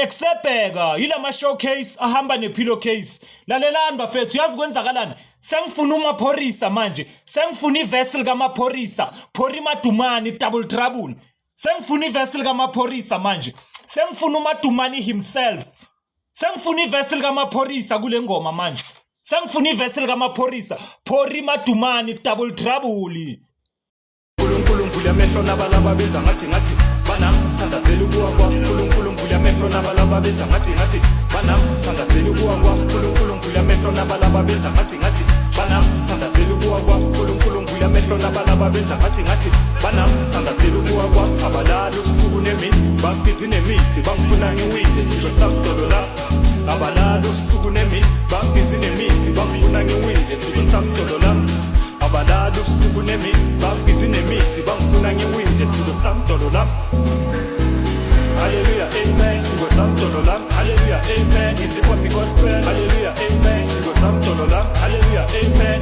Eksebheka yilama showcase ahamba nepillowcase. Lalelani bafethu, yazi kwenzakalani? Sengifuna uMaphorisa manje. Sengifuna ivessel kaMaphorisa. Phori Madumani double trouble. Sengifuna ivessel kaMaphorisa manje. Sengifuna uMadumani himself. Sengifuna ivessel kaMaphorisa kule ngoma manje. Sengifuna ivessel kaMaphorisa. Phori Madumani double trouble. uNkulunkulu mvula amehlo nabalaba benza ngathi banami thandazela ukuwa kwa uNkulunkulu mvula amehlo nabalaba benza ngathi banami thandazela ukuwa kwa uNkulunkulu mvula amehlo nabalaba benza ngathi banami thandazela ukuwa kwa uNkulunkulu mvula amehlo nabalaba benza ngathi banami thandazela ukuwa kwa abalala usuku nemini babhizi nemithi bangifuna ngiwile sifika samdolo la abalala usuku nemini babhizi nemithi bangifuna ngiwile sifika samdolo la abalala usuku nemini babhizi nemithi bangifuna ngiwile sifika samdolo la Hallelujah, amen. Sifika samdolo la Hallelujah, amen. It's a happy gospel. Hallelujah, amen. Sifika samdolo la Hallelujah, amen.